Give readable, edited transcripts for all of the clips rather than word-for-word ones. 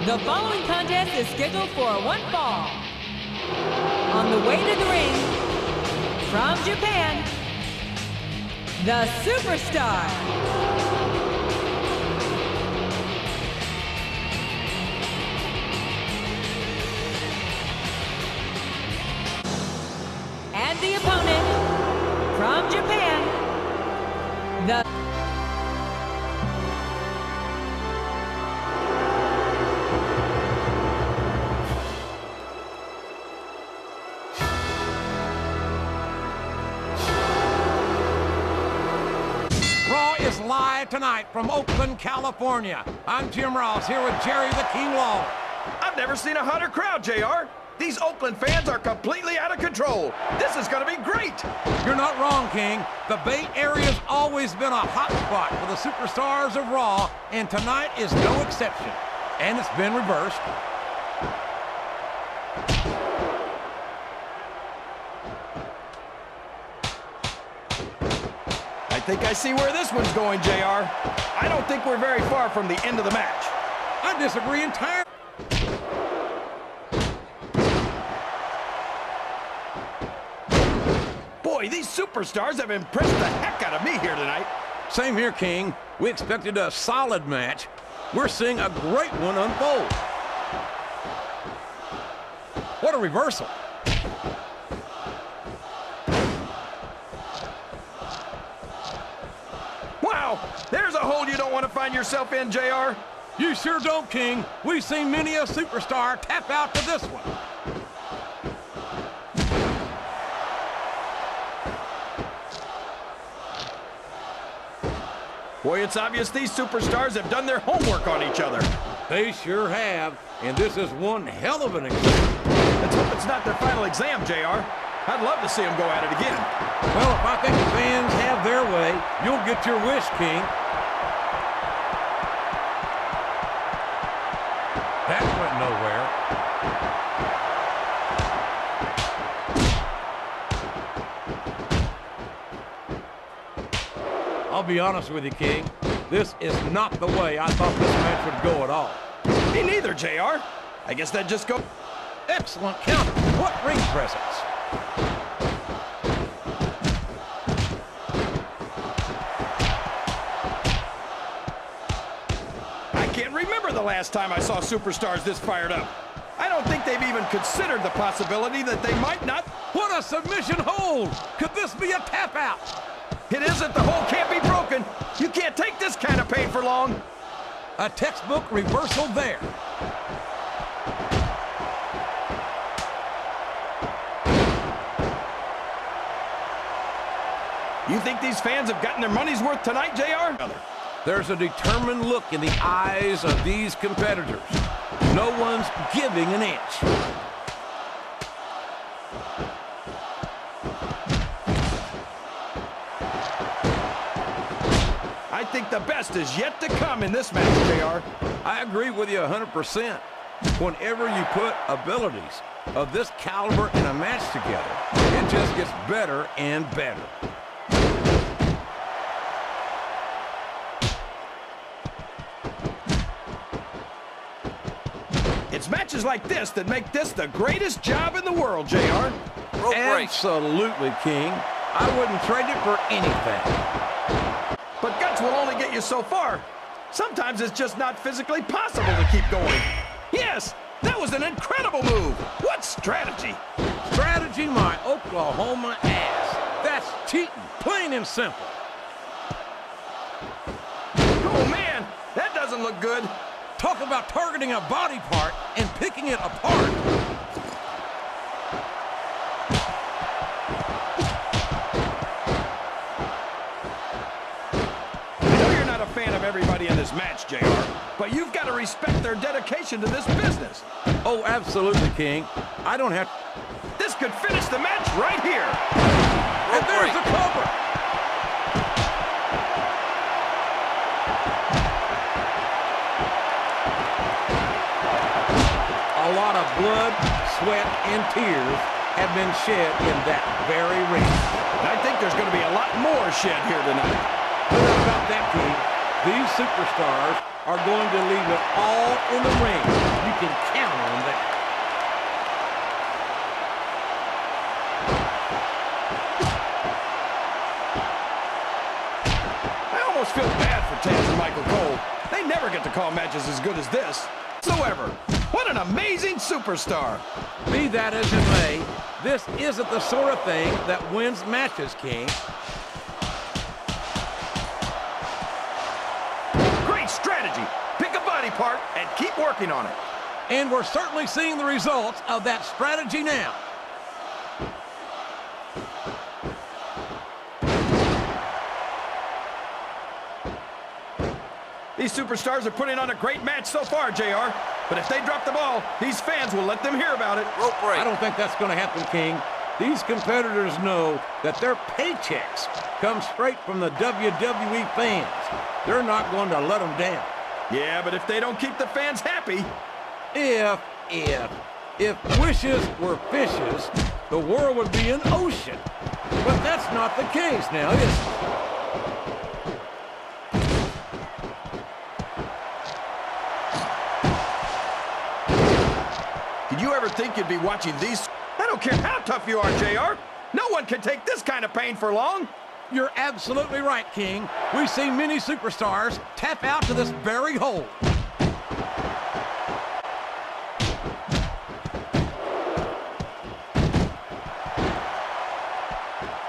The following contest is scheduled for one fall. On the way to the ring, from Japan, the Superstar. And the opponent, from Japan, the Live tonight from Oakland, California. I'm Jim Ross here with Jerry the King Law. I've never seen a hotter crowd, JR. These Oakland fans are completely out of control. This is going to be great. You're not wrong, King. The Bay Area's always been a hot spot for the superstars of Raw, and tonight is no exception. And it's been reversed. I think I see where this one's going, JR. I don't think we're very far from the end of the match. I disagree entirely. Boy, these superstars have impressed the heck out of me here tonight. Same here, King. We expected a solid match. We're seeing a great one unfold. What a reversal. Wow, there's a hole you don't want to find yourself in, JR. You sure don't, King. We've seen many a superstar tap out to this one. Boy, it's obvious these superstars have done their homework on each other. They sure have, and this is one hell of an exam. Let's hope it's not their final exam, JR. I'd love to see them go at it again. Well, if I think the fans have their way, you'll get your wish, King. That went nowhere. I'll be honest with you, King. This is not the way I thought this match would go at all. Me neither, JR. I guess that just go... Excellent counter. What ring presence. I can't remember the last time I saw superstars this fired up. I don't think they've even considered the possibility that they might not... What a submission hold! Could this be a tap out? It isn't. The hole can't be broken. You can't take this kind of pain for long. A textbook reversal there. You think these fans have gotten their money's worth tonight, JR? There's a determined look in the eyes of these competitors. No one's giving an inch. I think the best is yet to come in this match, JR. I agree with you 100%. Whenever you put abilities of this caliber in a match together, it just gets better and better. It's matches like this that make this the greatest job in the world, JR. Absolutely, King. I wouldn't trade it for anything. But guts will only get you so far. Sometimes it's just not physically possible to keep going. Yes, that was an incredible move. What strategy? Strategy, my Oklahoma ass. That's cheating, plain and simple. Oh, man, that doesn't look good. Talk about targeting a body part and picking it apart. I know you're not a fan of everybody in this match, JR, but you've got to respect their dedication to this business. Oh, absolutely, King. I don't have... This could finish the match right here. And there's the cover. A lot of blood, sweat, and tears have been shed in that very ring. And I think there's going to be a lot more shed here tonight. No doubt about that, King. These superstars are going to leave it all in the ring. call matches as good as this. Whatsoever. What an amazing superstar. Be that as it may, this isn't the sort of thing that wins matches, King. Great strategy. Pick a body part and keep working on it. And we're certainly seeing the results of that strategy now. These superstars are putting on a great match so far, JR. But if they drop the ball, these fans will let them hear about it. Rope break. I don't think that's going to happen, King. These competitors know that their paychecks come straight from the WWE fans. They're not going to let them down. Yeah, but if they don't keep the fans happy... If wishes were fishes, the world would be an ocean. But that's not the case now, is it? Did you ever think you'd be watching these? I don't care how tough you are, JR. No one can take this kind of pain for long. You're absolutely right, King. We've seen many superstars tap out to this very hole.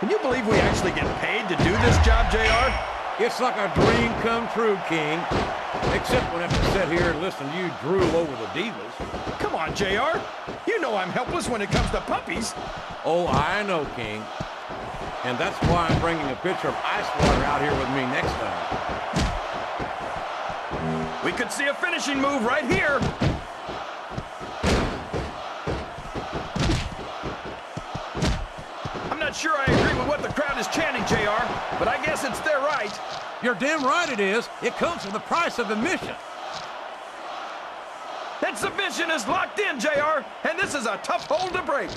Can you believe we actually get paid to do this job, JR? It's like a dream come true, King. Except when I have to sit here and listen to you drool over the divas. Come on, JR. You know I'm helpless when it comes to puppies. Oh, I know, King. And that's why I'm bringing a pitcher of ice water out here with me next time. We could see a finishing move right here. I'm not sure I agree with what the crowd is chanting, JR, but I guess it's their right. You're damn right it is. It comes with the price of admission. That submission is locked in, JR, and this is a tough hold to break.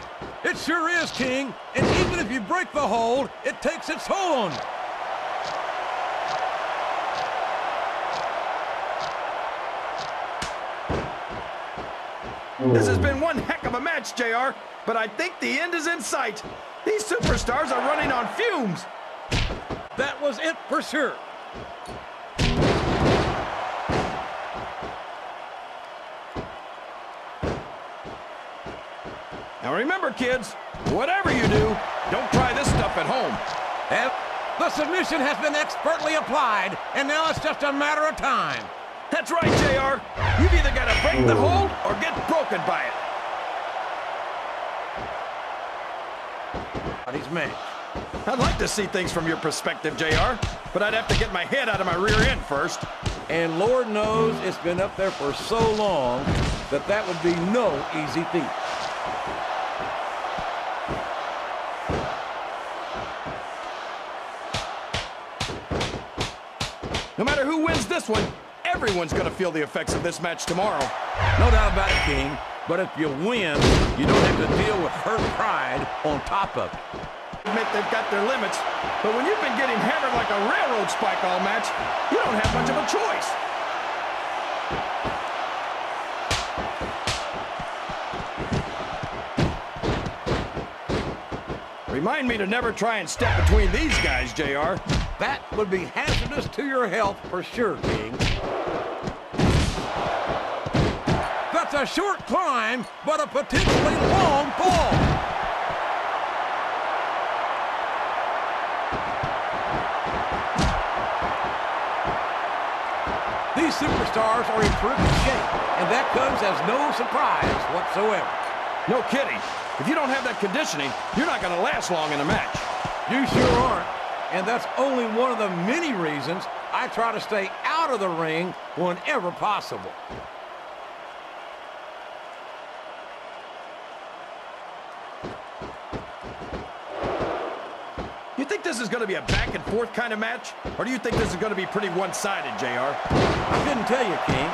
It sure is, King. And even if you break the hold, it takes its toll on you. This has been one heck of a match, JR, but I think the end is in sight. These superstars are running on fumes. That was it for sure. Now remember, kids, whatever you do, don't try this stuff at home. And the submission has been expertly applied, and now it's just a matter of time. That's right, JR. You've either got to break the hold or get broken by it. He's matched. I'd like to see things from your perspective, JR, but I'd have to get my head out of my rear end first. And Lord knows it's been up there for so long that that would be no easy feat. No matter who wins this one, everyone's going to feel the effects of this match tomorrow. No doubt about it, King. But if you win, you don't have to deal with hurt pride on top of it. Admit they've got their limits, but when you've been getting hammered like a railroad spike all match, you don't have much of a choice. Remind me to never try and step between these guys, JR. That would be hazardous to your health for sure, King. That's a short climb, but a potentially long fall. These superstars are in terrific shape, and that comes as no surprise whatsoever. No kidding. If you don't have that conditioning, you're not going to last long in a match. You sure aren't. And that's only one of the many reasons I try to stay out of the ring whenever possible. You think this is going to be a back-and-forth kind of match? Or do you think this is going to be pretty one-sided, JR? I couldn't tell you, King.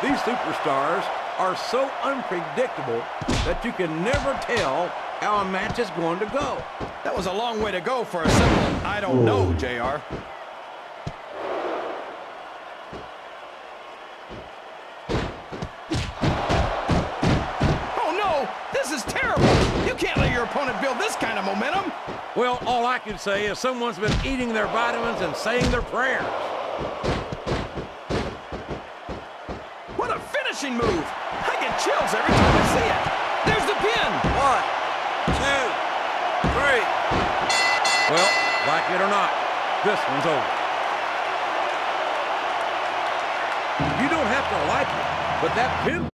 These superstars are so unpredictable that you can never tell how a match is going to go. That was a long way to go for a simple, I don't know, JR. Oh, no! This is terrible! You can't let your opponent build this kind of momentum! Well, all I can say is someone's been eating their vitamins and saying their prayers. astonishing move. I get chills every time I see it. There's the pin. 1, 2, 3. Well, like it or not, this one's over. You don't have to like it, but that pin